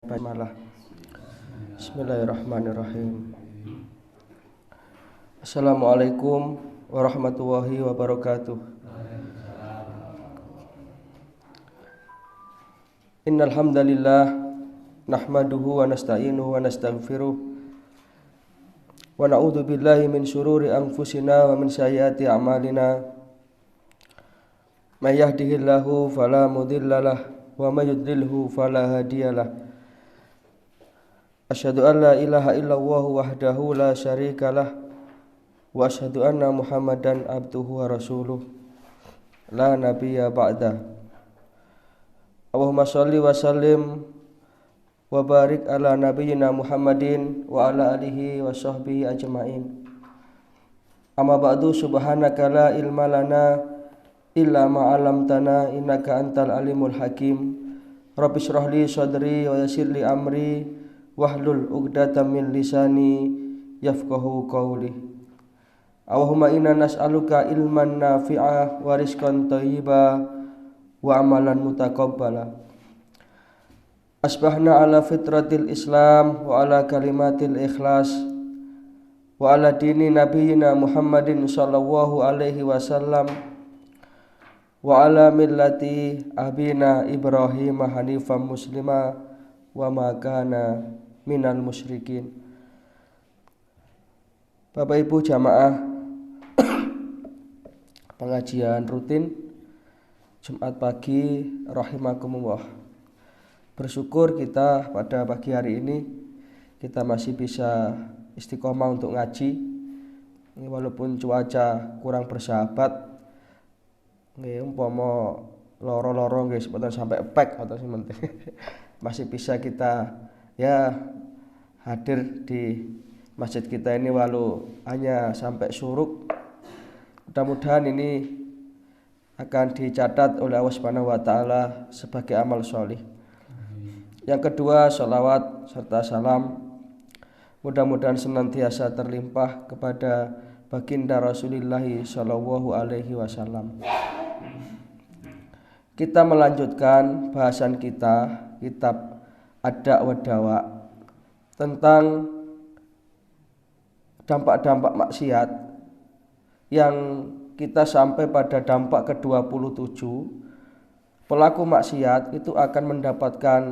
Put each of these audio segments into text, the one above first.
Bismillah. Bismillahirrahmanirrahim. Assalamualaikum warahmatullahi wabarakatuh. Innal hamdalillah nahmaduhu wa nasta'inuhu wa nastaghfiruh wa na'udzu billahi min syururi anfusina wa min sayyiati a'malina. May yahdihillahu fala mudhillalah wa may yudlilhu fala hadiyalah. Asyhadu an la ilaha illallah wahdahu la syarikalah wa asyhadu anna Muhammadan abduhu wa rasuluh la nabiyya ba'da. Allahumma shalli wa sallim wa barik ala nabiyyina Muhammadin wa ala alihi wa sahbihi ajma'in. Amma ba'du, subhanaka la ilma lana illa ma 'allamtana innaka antal alimul hakim. Rabbi shrah li sadri wa yassir li amri wahlul 'uqdatam min lisani yafqahu qawli. Allahumma inna nas'aluka ilman nafi'a wa rizqan thayyiba wa amalan mutaqabbala. Asbahna ala fitratil Islam wa ala kalimatil ikhlas wa ala dini nabiyyina Muhammadin sallallahu alaihi wasallam wa ala millati abina Ibrahim hanifan muslima wa ma kana minal musyrikin. Bapak Ibu jamaah pengajian rutin Jumat pagi rahimakumullah. Bersyukur kita pada pagi hari ini kita masih bisa istiqomah untuk ngaji. Walaupun cuaca kurang bersahabat, umpama loro-loro nggih sebentar sampai pek atau sing penting masih bisa kita hadir di masjid kita ini walau hanya sampai syuruk. Mudah-mudahan ini akan dicatat oleh Allah Subhanahu wa taala sebagai amal sholih. Yang kedua, sholawat serta salam mudah-mudahan senantiasa terlimpah kepada baginda Rasulullah sallallahu alaihi wasallam. Kita melanjutkan bahasan kita kitab Ad-Da' wa Dawa tentang dampak-dampak maksiat yang kita sampai pada dampak ke-27. Pelaku maksiat itu akan mendapatkan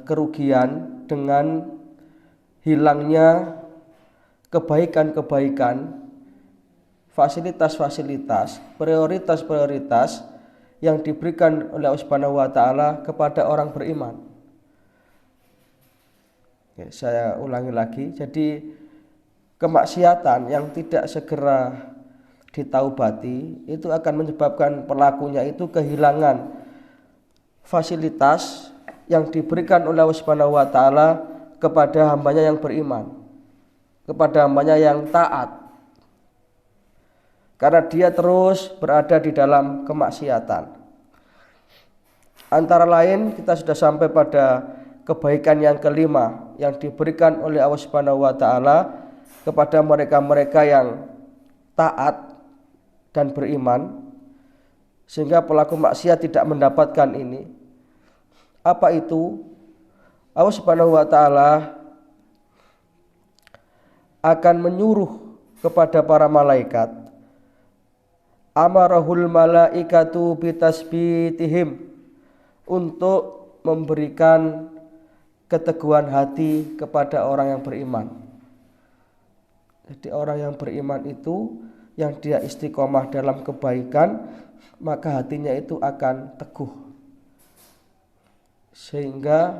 kerugian dengan hilangnya kebaikan-kebaikan, fasilitas-fasilitas, prioritas-prioritas yang diberikan oleh Allah Subhanahu wa taala kepada orang beriman. Saya ulangi lagi, jadi kemaksiatan yang tidak segera ditaubati itu akan menyebabkan pelakunya itu kehilangan fasilitas yang diberikan oleh Allah Subhanahu wa taala kepada hambanya yang beriman, kepada hambanya yang taat. Karena dia terus berada di dalam kemaksiatan. Antara lain kita sudah sampai pada kebaikan yang kelima yang diberikan oleh Allah Subhanahu wa taala kepada mereka-mereka yang taat dan beriman, sehingga pelaku maksiat tidak mendapatkan ini. Apa itu? Allah Subhanahu wa taala akan menyuruh kepada para malaikat, amarahul malaikatu bitasbitihim, untuk memberikan keteguhan hati kepada orang yang beriman. Jadi orang yang beriman itu yang dia istiqomah dalam kebaikan, maka hatinya itu akan teguh, sehingga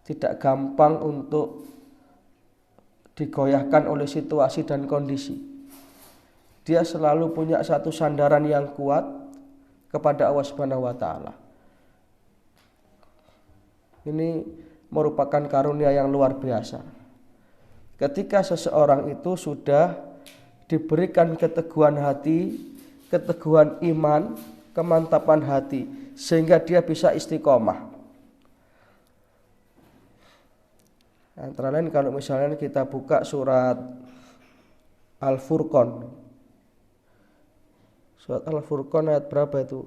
tidak gampang untuk digoyahkan oleh situasi dan kondisi. Dia selalu punya satu sandaran yang kuat kepada Allah Subhanahu wa taala. Ini merupakan karunia yang luar biasa. Ketika seseorang itu sudah diberikan keteguhan hati, keteguhan iman, kemantapan hati, sehingga dia bisa istiqomah. Antara lain kalau misalnya kita buka surat Al-Furqan. Surat Al-Furqan ayat berapa itu?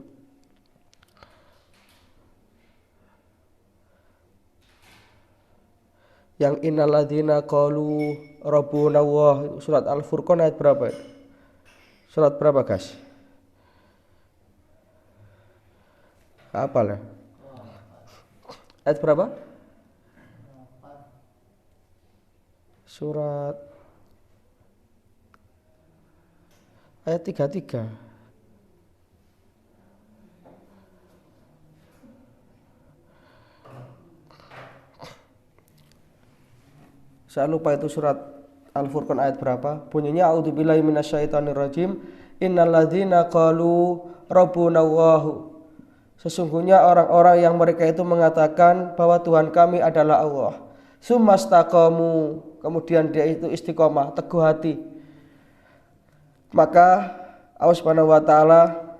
Yang innalladzina qalu rabbuna Allah, surat Al-Furqan ayat berapa itu? Surat berapa, guys? Hafal ya? Ayat berapa? Surat ayat 33. Saya lupa itu surat Al-Furqan ayat berapa. Bunyinya a'udzubillahi minasyaitonirrajim. Innalladzina qalu rabbuna Allah. Sesungguhnya orang-orang yang mereka itu mengatakan bahwa Tuhan kami adalah Allah. Sumastaqamu, kemudian dia itu istiqomah, teguh hati. Maka Allah Subhanahu wa taala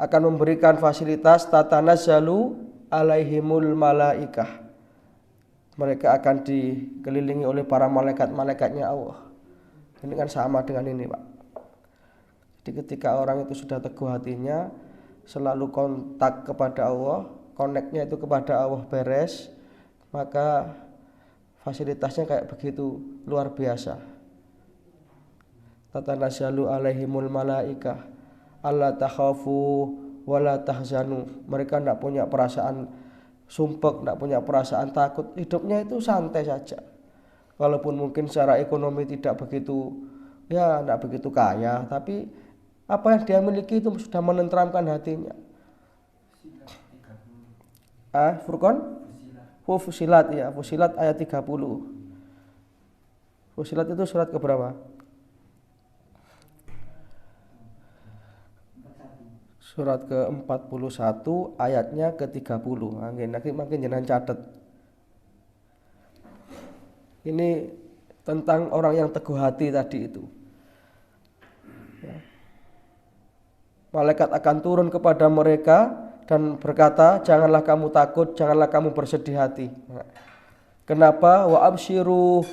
akan memberikan fasilitas tatanazzalu alaihimul malaikah. Mereka akan dikelilingi oleh para malaikat-malaikatnya Allah. Ini kan sama dengan ini, Pak. Jadi ketika orang itu sudah teguh hatinya, selalu kontak kepada Allah, koneknya itu kepada Allah beres, maka fasilitasnya kayak begitu luar biasa. Tatanazzalu alaihimul malaikah alla takhafu wala tahzanu. Mereka tidak punya perasaan sumpek, tidak punya perasaan takut, hidupnya itu santai saja. Walaupun mungkin secara ekonomi tidak begitu, ya tidak begitu kaya, tapi apa yang dia miliki itu sudah menenteramkan hatinya. Furqan? Fusilat ya, Fusilat ayat 30. Fusilat itu surat keberapa? Surat ke-41 ayatnya ke-30. Makin jangan catat. Ini tentang orang yang teguh hati tadi itu. Ya. Malaikat akan turun kepada mereka dan berkata, janganlah kamu takut, janganlah kamu bersedih hati. Nah, kenapa? Wa absyiru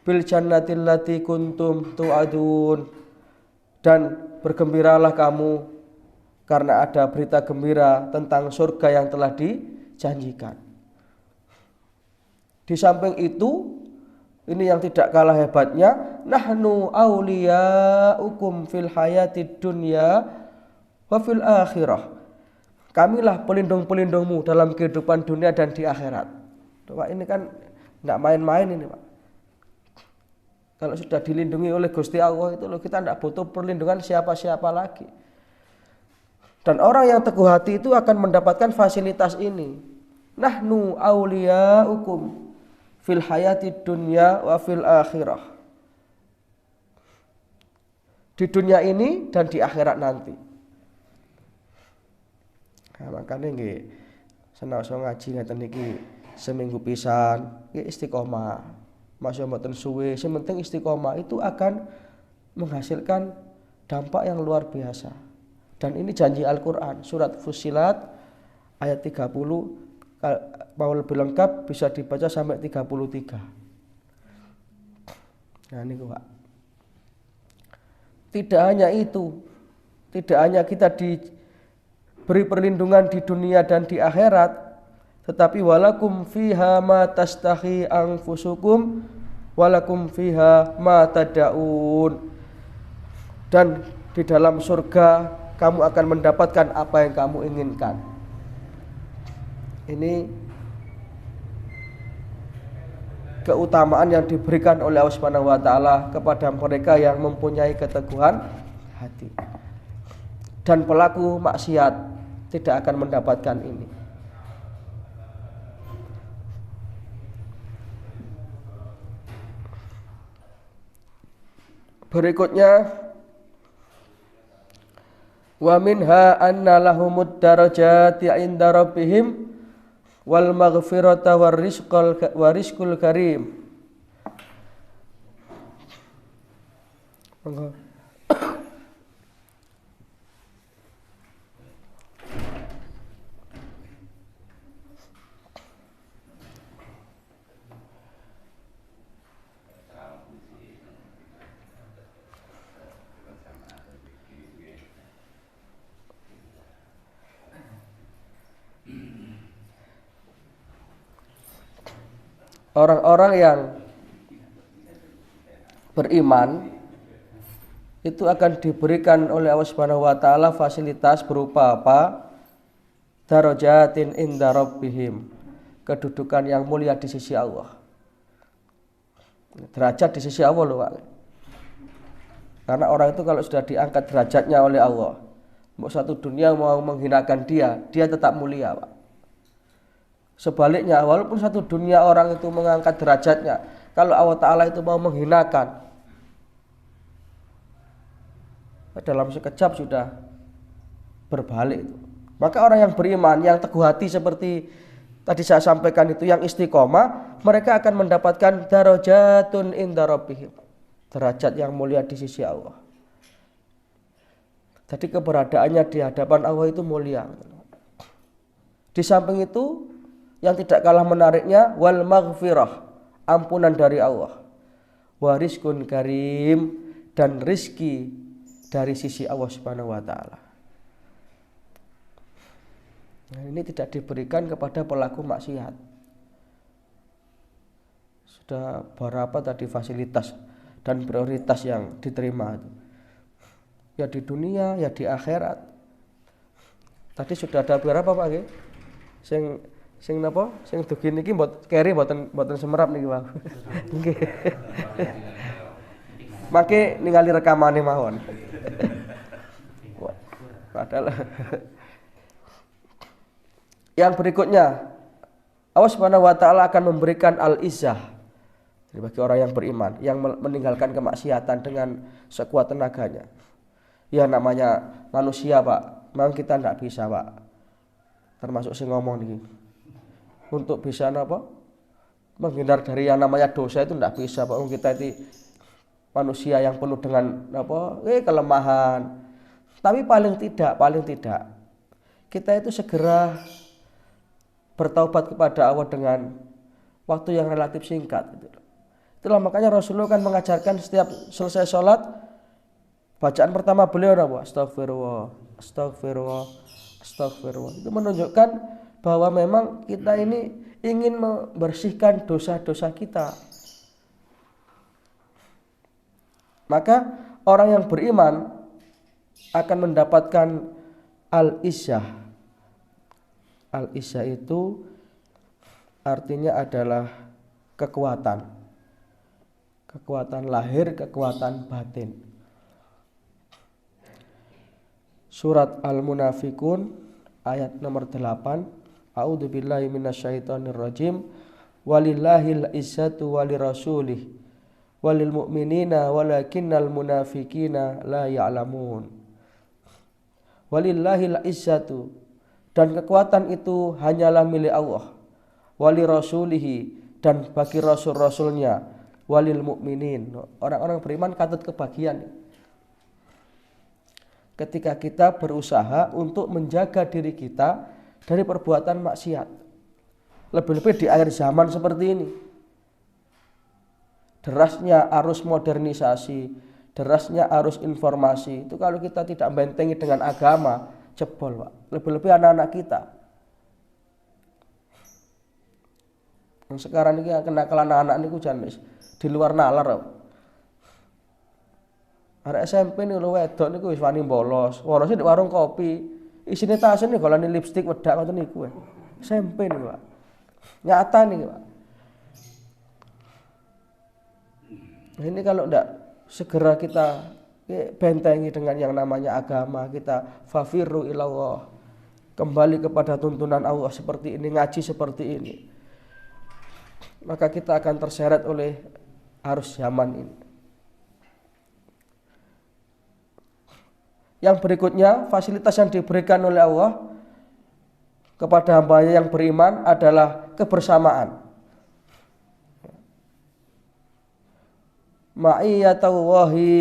bil jannatil lati kuntum tu'adun. Dan bergembiralah kamu karena ada berita gembira tentang surga yang telah dijanjikan. Di samping itu, ini yang tidak kalah hebatnya, nahnu auliyaukum fil hayatid dunya wa fil akhirah. Kamilah pelindung-pelindungmu dalam kehidupan dunia dan di akhirat. Pak, ini kan tidak main-main ini, Pak. Kalau sudah dilindungi oleh Gusti Allah itu loh, kita tidak butuh perlindungan siapa-siapa lagi. Dan orang yang teguh hati itu akan mendapatkan fasilitas ini. Nahnu auliyaukum fil hayatid dunya wa fil akhirah. Di dunia ini dan di akhirat nanti. Nah, makanya nggih senasa ngaji ngeten niki seminggu pisan, nggih istiqomah. Masya mboten suwe, sing penting istiqomah itu akan menghasilkan dampak yang luar biasa. Dan ini janji Al-Quran, surat Fusilat ayat 30, mau lebih lengkap bisa dibaca sampai 33. Nah ini Pak. Tidak hanya itu, tidak hanya kita diberi perlindungan di dunia dan di akhirat, tetapi walakum fiha ma tastahi anfusukum walakum fiha ma tad'un. Dan di dalam surga kamu akan mendapatkan apa yang kamu inginkan. Ini keutamaan yang diberikan oleh Allah Subhanahu wa taala kepada mereka yang mempunyai keteguhan hati. Dan pelaku maksiat tidak akan mendapatkan ini. Berikutnya, wa minha anna lahumud darajati 'inda rabbihim wal maghfirata war rizqul karim. Orang-orang yang beriman itu akan diberikan oleh Allah Subhanahu wa taala fasilitas berupa apa? Darajatin inda rabbihim, kedudukan yang mulia di sisi Allah. Derajat di sisi Allah loh, Pak. Karena orang itu kalau sudah diangkat derajatnya oleh Allah, mau satu dunia mau menghinakan dia tetap mulia, Pak. Sebaliknya, walaupun satu dunia orang itu mengangkat derajatnya, kalau Allah Ta'ala itu mau menghinakan, dalam sekejap sudah berbalik itu. Maka orang yang beriman, yang teguh hati seperti tadi saya sampaikan itu, yang istiqomah, mereka akan mendapatkan darajatun inda rabbihim, derajat yang mulia di sisi Allah. Jadi keberadaannya di hadapan Allah itu mulia. Di samping itu, yang tidak kalah menariknya, wal maghfirah, ampunan dari Allah, wa rizqun karim, dan rizki dari sisi Allah Subhanahu wa taala. Nah, ini tidak diberikan kepada pelaku maksiat. Sudah berapa tadi fasilitas dan prioritas yang diterima itu? Ya di dunia, ya di akhirat. Tadi sudah ada berapa Pak nggih? Sing napa? Sing dugi niki keri mboten semerap niki, Pak. Nggih. Maka ningali rekamane mawon. Padahal yang berikutnya, Allah Subhanahu wa taala akan memberikan al-izzah bagi orang yang beriman, yang meninggalkan kemaksiatan dengan sekuat tenaganya. Ya namanya manusia, Pak. Memang kita tidak bisa, Pak. Termasuk sing ngomong niki. Untuk bisa apa? Menghindar dari yang namanya dosa itu tidak bisa, Pak. Kita itu manusia yang penuh dengan apa? Kelemahan. Tapi paling tidak kita itu segera bertaubat kepada Allah dengan waktu yang relatif singkat. Itulah makanya Rasulullah kan mengajarkan setiap selesai sholat, bacaan pertama beliau apa? Astagfirullah, astagfirullah, astagfirullah. Itu menunjukkan bahwa memang kita ini ingin membersihkan dosa-dosa kita. Maka orang yang beriman akan mendapatkan al-izzah. Al-izzah itu artinya adalah kekuatan. Kekuatan lahir, kekuatan batin. Surat Al-Munafikun ayat nomor 8. A'udzubillahi minasyaitonirrajim. Walillahil izzatu walirasulih walil mu'minina walakinnal munafikina la ya'lamun. Walillahil izzatu, dan kekuatan itu hanyalah milik Allah, wali rasulihi, dan bagi rasul-rasulnya, walil mu'minin, orang-orang beriman katut kebagian ketika kita berusaha untuk menjaga diri kita dari perbuatan maksiat, lebih-lebih di akhir zaman seperti ini. Derasnya arus modernisasi, derasnya arus informasi, itu kalau kita tidak membentengi dengan agama, jebol, Pak. Lebih-lebih anak-anak kita. Yang sekarang ini kenakalan anak-anak ini jangan di luar nalar. Arek SMP nih lho wedok niku wis wani bolos. Bolosnya di warung kopi. Isine tasnya nih golani lipstik wedak ngoten niku. SMP nih, Pak. Nyata nih, Pak. Nah, ini kalau tidak segera kita bentengi dengan yang namanya agama, kita fafirru ilallah, kembali kepada tuntunan Allah seperti ini, ngaji seperti ini, maka kita akan terseret oleh arus zaman ini. Yang berikutnya, fasilitas yang diberikan oleh Allah kepada hamba-Nya yang beriman adalah kebersamaan. Ma'iyatallahi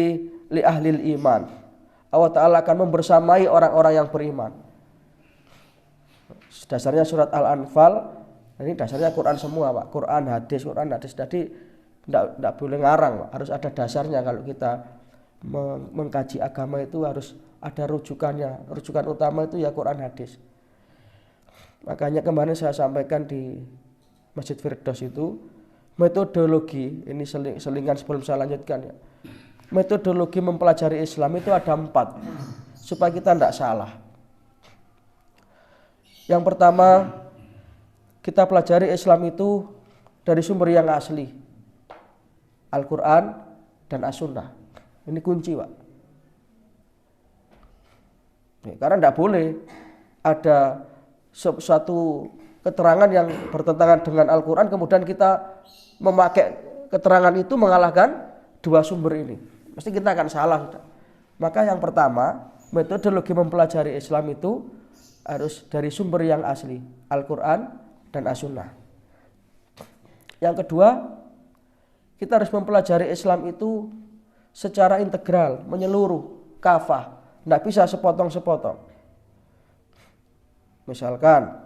li ahlil iman. Allah Ta'ala akan membersamai orang-orang yang beriman. Dasarnya surat Al-Anfal. Ini dasarnya Quran semua, Pak. Quran hadis. Jadi tidak boleh ngarang, Pak. Harus ada dasarnya. Kalau kita mengkaji agama itu harus ada rujukannya. Rujukan utama itu ya Quran hadis. Makanya kemarin saya sampaikan di Masjid Firdaus itu, metodologi, ini selingan sebelum saya lanjutkan ya. Metodologi mempelajari Islam itu ada 4 supaya kita tidak salah. Yang pertama, kita pelajari Islam itu dari sumber yang asli, Al-Quran dan As-Sunnah. Ini kunci, Pak. Karena tidak boleh ada suatu keterangan yang bertentangan dengan Al-Quran, kemudian kita memakai keterangan itu mengalahkan 2 sumber ini. Mesti kita akan salah. Maka yang pertama, metodologi mempelajari Islam itu harus dari sumber yang asli, Al-Quran dan As-Sunnah. Yang kedua, kita harus mempelajari Islam itu secara integral, menyeluruh, kafah, tidak bisa sepotong-sepotong. Misalkan,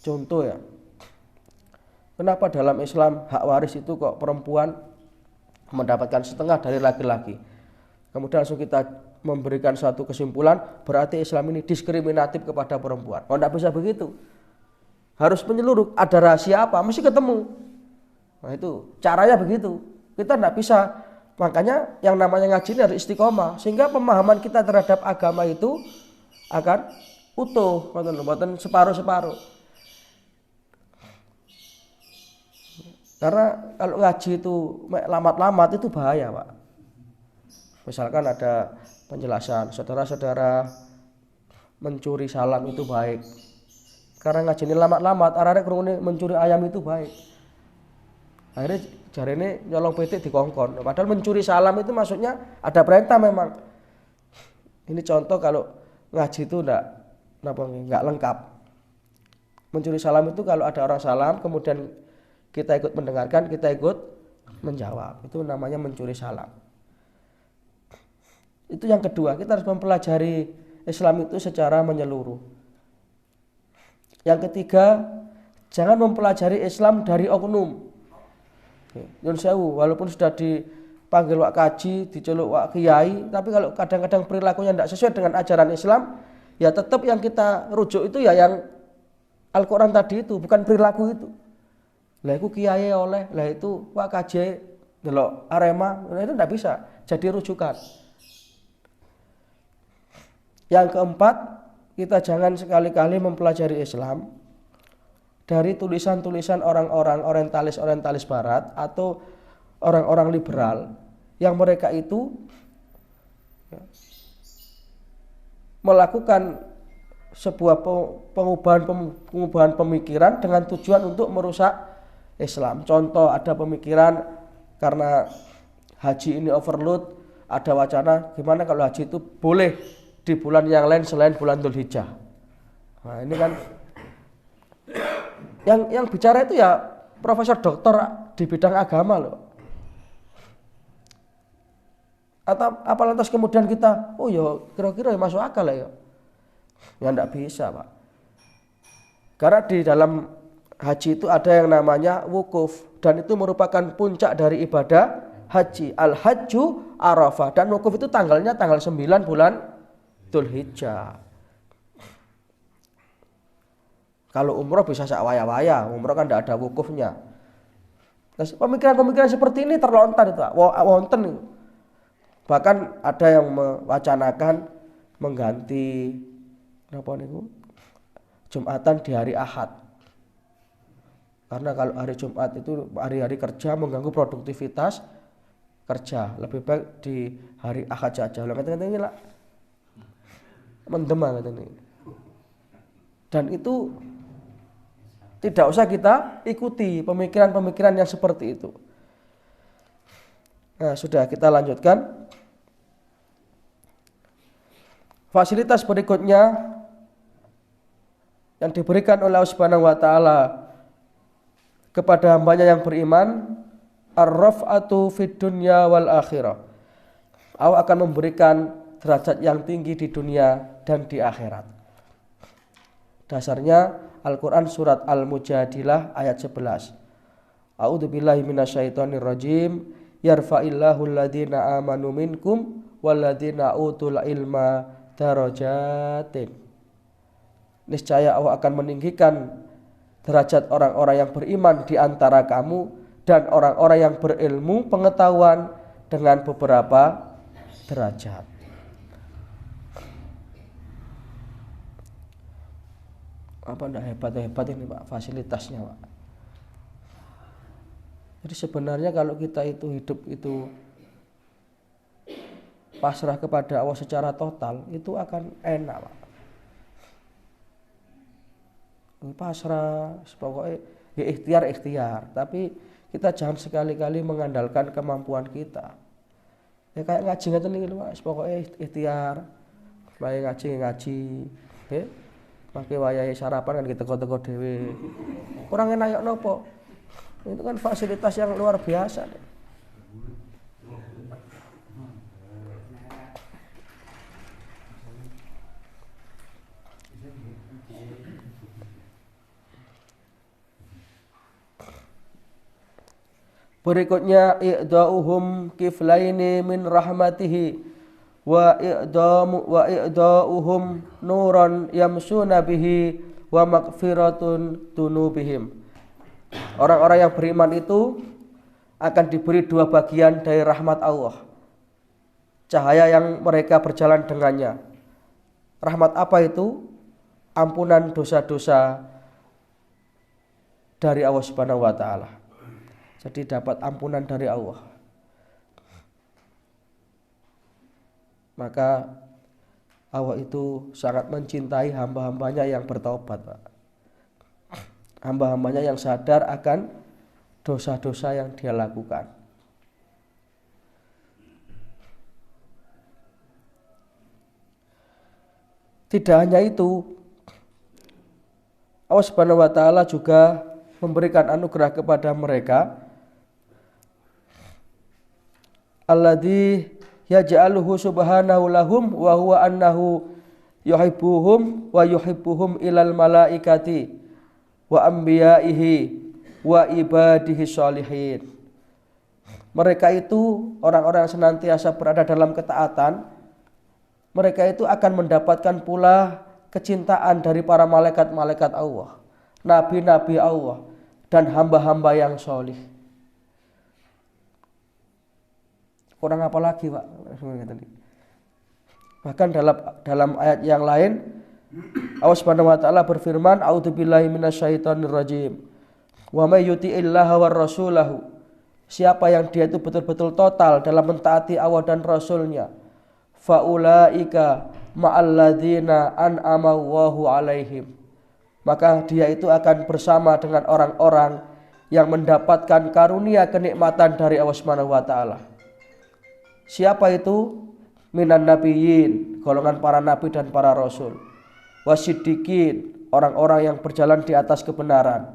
contoh ya, kenapa dalam Islam hak waris itu kok perempuan mendapatkan setengah dari laki-laki? Kemudian langsung kita memberikan suatu kesimpulan, berarti Islam ini diskriminatif kepada perempuan. Oh, tidak bisa begitu. Harus menyeluruh. Ada rahasia apa? Mesti ketemu. Nah itu caranya begitu. Kita tidak bisa. Makanya yang namanya ngaji ini harus istiqomah, sehingga pemahaman kita terhadap agama itu akan utuh, bukan separuh-separuh. Karena kalau ngaji itu lamat-lamat itu bahaya, Pak. Misalkan ada penjelasan, saudara-saudara mencuri salam itu baik. Karena ngaji ini lamat-lamat, arah-arah kerungu mencuri ayam itu baik. Akhirnya jari ini nyolong pitik dikongkon. Padahal mencuri salam itu maksudnya ada perintah memang. Ini contoh kalau ngaji itu enggak lengkap. Mencuri salam itu kalau ada orang salam, kemudian kita ikut mendengarkan, kita ikut menjawab. Itu namanya mencuri salam. Itu yang kedua, kita harus mempelajari Islam itu secara menyeluruh. Yang ketiga, jangan mempelajari Islam dari oknum. Nyun sewu, walaupun sudah dipanggil wak kaji, diceluk wak kiai, tapi kalau kadang-kadang perilakunya tidak sesuai dengan ajaran Islam, ya tetap yang kita rujuk itu ya yang Al-Quran tadi itu, bukan perilaku itu. Lah itu kiai oleh, lah itu wak kaji delok Arema, itu tidak bisa jadi rujukan. Yang keempat, kita jangan sekali-kali mempelajari Islam dari tulisan-tulisan orang-orang orientalis barat atau orang-orang liberal yang mereka itu melakukan sebuah pengubahan pemikiran dengan tujuan untuk merusak Islam. Contoh, ada pemikiran karena haji ini overload, ada wacana gimana kalau haji itu boleh di bulan yang lain selain bulan Dzulhijjah. Nah, ini kan yang bicara itu ya profesor doktor di bidang agama loh. Atau apa lantas kemudian kita, oh ya kira-kira ya masuk akal ya. Ya enggak bisa, Pak. Karena di dalam haji itu ada yang namanya wukuf, dan itu merupakan puncak dari ibadah haji. Al-Hajju Arafah, dan wukuf itu tanggalnya tanggal 9 bulan Dzulhijjah. Kalau umroh bisa sawaya-waya, umroh kan tidak ada wukufnya. Pemikiran-pemikiran seperti ini terlontar itu, wonten. Bahkan ada yang mewacanakan mengganti Jumatan di hari Ahad. Karena kalau hari Jumat itu hari-hari kerja mengganggu produktivitas kerja, lebih baik di hari Ahad saja. Lah kata-kata ini lah mendemang katanya. Dan itu tidak usah kita ikuti pemikiran-pemikiran yang seperti itu. Nah, sudah kita lanjutkan. Fasilitas berikutnya yang diberikan oleh Allah Subhanahu wa taala kepada hambanya yang beriman, ar-raf'atu fid dunya wal akhirah. Allah akan memberikan derajat yang tinggi di dunia dan di akhirat. Dasarnya Al-Quran surat Al-Mujadilah ayat 11. A'udzubillahi minasyaitonirrajim. Yarfa'illahu alladhina amanu minkum walladhina utul ilma darajatin. Niscaya Allah akan meninggikan derajat orang-orang yang beriman di antara kamu dan orang-orang yang berilmu pengetahuan dengan beberapa derajat. Apa enggak hebat-hebat ini Pak fasilitasnya Pak. Jadi sebenarnya kalau kita itu hidup itu pasrah kepada Allah secara total itu akan enak Pak. Pasrah pokoknya ya ikhtiar, tapi kita jangan sekali-kali mengandalkan kemampuan kita. Ya kayak ngaji ngeten iki lho Pak, pokoknya ikhtiar. Wae ngaji. Nggih. Pakai wayahe sarapan kan diteko-teko dhewe. Kurang enak yok nopo? Itu kan fasilitas yang luar biasa. Berikutnya i'da'uhum kiflaini min rahmatihi wa i'da'uhum nuran yamsuna bihi wa maghfiratun dunubihim. Orang-orang yang beriman itu akan diberi dua bagian dari rahmat Allah. Cahaya yang mereka berjalan dengannya. Rahmat apa itu? Ampunan dosa-dosa dari Allah Subhanahu wa taala. Jadi dapat ampunan dari Allah. Maka Allah itu sangat mencintai hamba-hambanya yang bertobat, Pak. Hamba-hambanya yang sadar akan dosa-dosa yang dia lakukan. Tidak hanya itu, Allah Subhanahu wa taala juga memberikan anugerah kepada mereka alladzi yaj'aluhu subhanahu lahum wa huwa annahu yuhibbuhum wa yuhibbuhum ilal malaikati wa anbiya'ihi wa ibadihi sholihin. Mereka itu orang-orang yang senantiasa berada dalam ketaatan. Mereka itu akan mendapatkan pula kecintaan dari para malaikat-malaikat Allah, nabi-nabi Allah, dan hamba-hamba yang sholih. Kurang apa lagi Pak? Bahkan dalam ayat yang lain Allah Subhanahu wa taala berfirman, "A'udzubillahi minasyaitonir rajim. Wa may yuti'illaha war rasulahu." Siapa yang dia itu betul-betul total dalam mentaati Allah dan Rasulnya, faulaika ma'alladzina an'ama Allahu alaihim. Maka dia itu akan bersama dengan orang-orang yang mendapatkan karunia kenikmatan dari Allah Subhanahu wa taala. Siapa itu? Minan nabiyyin, golongan para nabi dan para rasul. Wasiddiqin, orang-orang yang berjalan di atas kebenaran.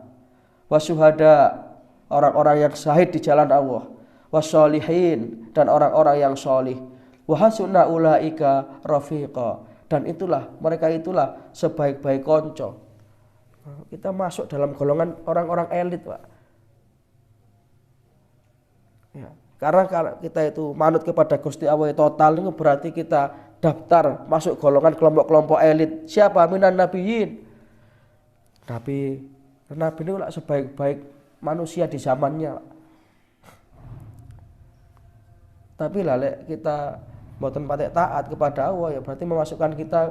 Wasyuhada, orang-orang yang syahid di jalan Allah. Wasyolihin, dan orang-orang yang sholih. Wahasuna ulaika rafiqa, dan mereka itulah sebaik-baik konco. Kita masuk dalam golongan orang-orang elit, Pak. Ya, karena kalau kita itu manut kepada Gusti Allah total, itu berarti kita daftar masuk golongan kelompok-kelompok elit. Siapa? Minan nabiyyin. Nabi itu lah sebaik-baik manusia di zamannya. Tapi lek kita mboten patek taat kepada Allah, ya berarti memasukkan kita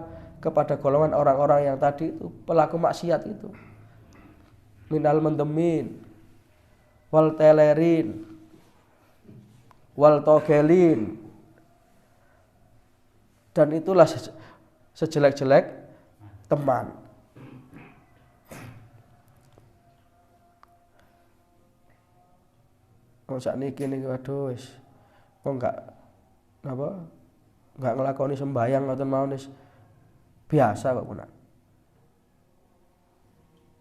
kepada golongan orang-orang yang tadi itu pelaku maksiat itu. Minal mendemin, wal telerin, wal togelin. Dan itulah sejelek-jelek teman. Oh sakniki niki waduh wis kok enggak nglakoni sembahyang ngoten mawon wis biasa kok punak.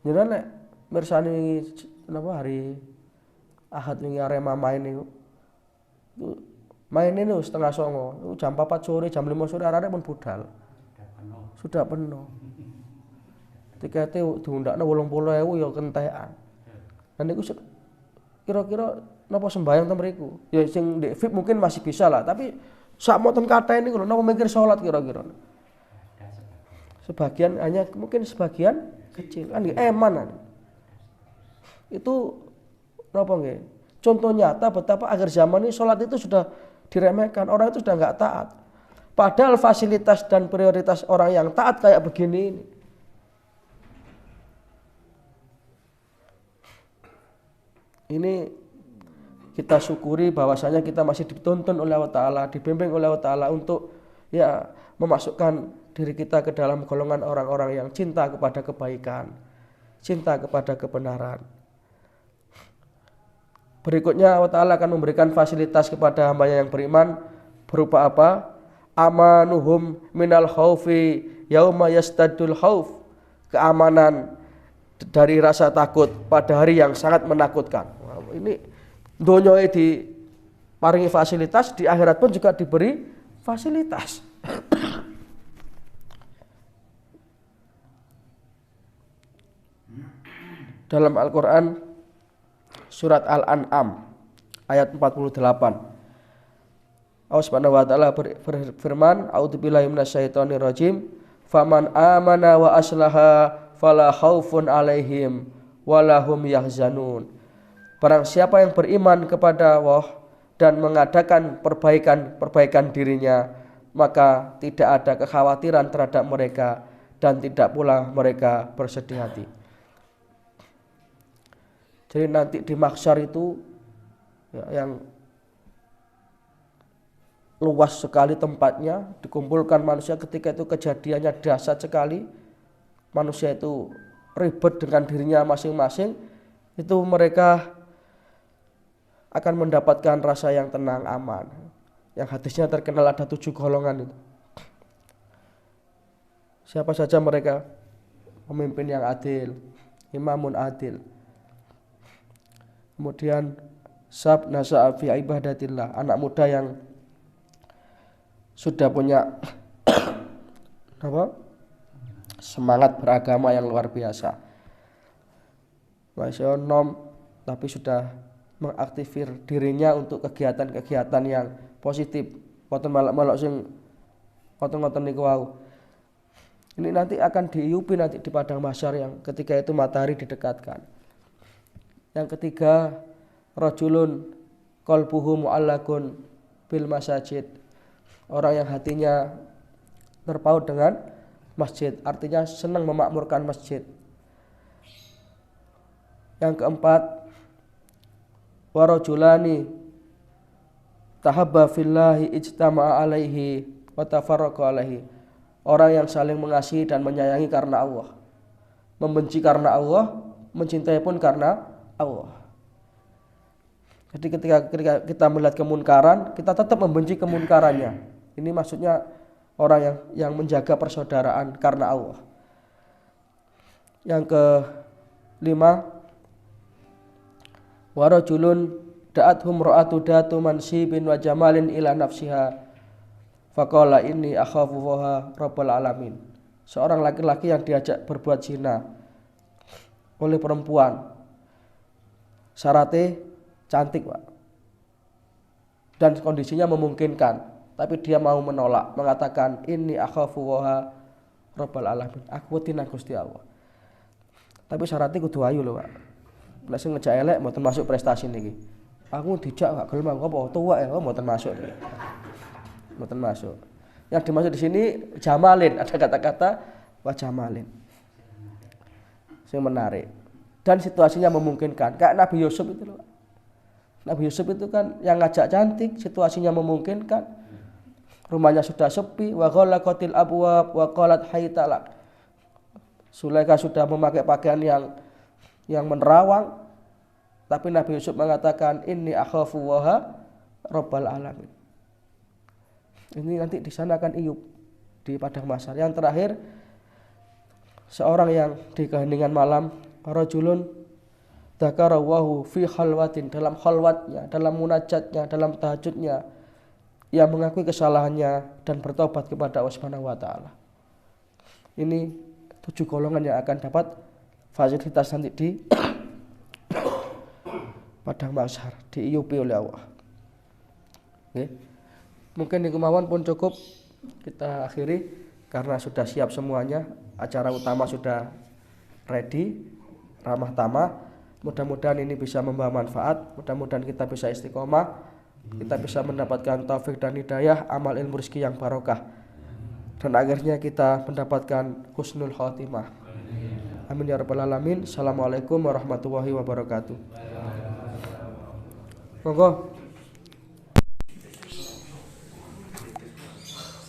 Jenengan nek mirsani hari Ahad wingi Arema main niku. Main ini setengah songo, jam 4 sore, jam 5 sore arek pun budal. Sudah penuh. Tiketnya diundakno 80.000 ya kentekan. Dan niku kira-kira napa sembahyang ten mriku? Ya sing ndek VIP mungkin masih bisa lah, tapi sak moten kathah niku lho napa mikir salat kira-kira. Sebagian hanya mungkin sebagian kecil kan eman. Itu napa nggih? Contoh nyata betapa akhir zaman ini sholat itu sudah diremehkan, orang itu sudah nggak taat. Padahal fasilitas dan prioritas orang yang taat kayak begini ini. Ini kita syukuri bahwasanya kita masih dituntun oleh Allah Ta'ala, dibimbing oleh Allah Ta'ala untuk ya memasukkan diri kita ke dalam golongan orang-orang yang cinta kepada kebaikan, cinta kepada kebenaran. Berikutnya Allah Ta'ala akan memberikan fasilitas kepada hambanya yang beriman berupa apa? Amanuhum minal khaufi yauma yastadul khauf, keamanan dari rasa takut pada hari yang sangat menakutkan. Ini dunia diparingi fasilitas, di akhirat pun juga diberi fasilitas. Dalam Al-Quran surat Al-An'am ayat 48, Allah Subhanahu wa taala berfirman, a'udzubillahi minasyaitonir rajim, faman amana wa aslaha fala khaufun alaihim walahum yahzanun. Barang siapa yang beriman kepada Allah dan mengadakan perbaikan dirinya, maka tidak ada kekhawatiran terhadap mereka dan tidak pula mereka bersedih hati. Jadi nanti di mahsyar itu yang luas sekali tempatnya, dikumpulkan manusia, ketika itu kejadiannya dahsyat sekali. Manusia itu ribet dengan dirinya masing-masing, itu mereka akan mendapatkan rasa yang tenang, aman. Yang hadisnya terkenal ada 7 golongan itu. Siapa saja mereka? Pemimpin yang adil, imamun adil. Kemudian sab nasa'a fi ibadatillah, anak muda yang sudah punya semangat beragama yang luar biasa. Masih nom tapi sudah mengaktifir dirinya untuk kegiatan-kegiatan yang positif. Wonten malak-malak sing wonten niku wau. Ini nanti akan diiupi nanti di padang mahsyar yang ketika itu matahari didekatkan. Yang ketiga, rajulun qalbuhu mu'allaqun bil masajid. Orang yang hatinya terpaut dengan masjid, artinya senang memakmurkan masjid. Yang keempat, warajulani tahabba fillahi ijtama'a alaihi wa tafarraqa alaihi. Orang yang saling mengasihi dan menyayangi karena Allah, membenci karena Allah, mencintai pun karena Allah. Jadi ketika kita melihat kemunkaran, kita tetap membenci kemunkarannya. Ini maksudnya orang yang menjaga persaudaraan karena Allah. Yang kelima, warajulun da'athum ra'atu datu mansibin wa jamalin ila nafsiha faqala inni akhafu waha rabbal alamin. Seorang laki-laki yang diajak berbuat zina oleh perempuan, syaratnya cantik Pak, dan kondisinya memungkinkan, tapi dia mau menolak, mengatakan inni akhafu waha rabbal alamin, aku wedi nang Gusti Allah. Tapi syaratnya kudu ayu lho Pak. Nek sing ngejak elek mboten masuk prestasi niki. Aku dijak gak gelem apa tuwek ya mboten masuk. Mboten masuk. Yang dimaksud di sini jamalin, ada kata-kata wa jamalin. Sing menarik. Dan situasinya memungkinkan. Kayak Nabi Yusuf itu loh. Nabi Yusuf itu kan yang ngajak cantik, situasinya memungkinkan. Rumahnya sudah sepi, wa ghalaqatil abwab wa qalat haytalak. Sulaika sudah memakai pakaian yang menerawang, tapi Nabi Yusuf mengatakan inni akhafu waha rabbal alamin. Ini nanti di sana akan iup di padang mahsyar. Yang terakhir, seorang yang di keheningan malam, rajulun dzakarahu fi khalwatin, dalam khalwatnya, dalam munajatnya, dalam tahajudnya, ia mengakui kesalahannya dan bertobat kepada Allah Subhanahu wa taala. Ini 7 golongan yang akan dapat fasilitas nanti di padang mahsyar, diiupi oleh Allah. Oke. Mungkin di kemauan pun cukup kita akhiri karena sudah siap semuanya, acara utama sudah ready, ramah tamah. Mudah-mudahan ini bisa membawa manfaat, mudah-mudahan kita bisa istiqomah, kita bisa mendapatkan taufik dan hidayah, amal ilmu rezeki yang barokah, dan akhirnya kita mendapatkan husnul khotimah. Amin ya rabbal alamin. Assalamualaikum warahmatullahi wabarakatuh. Monggo.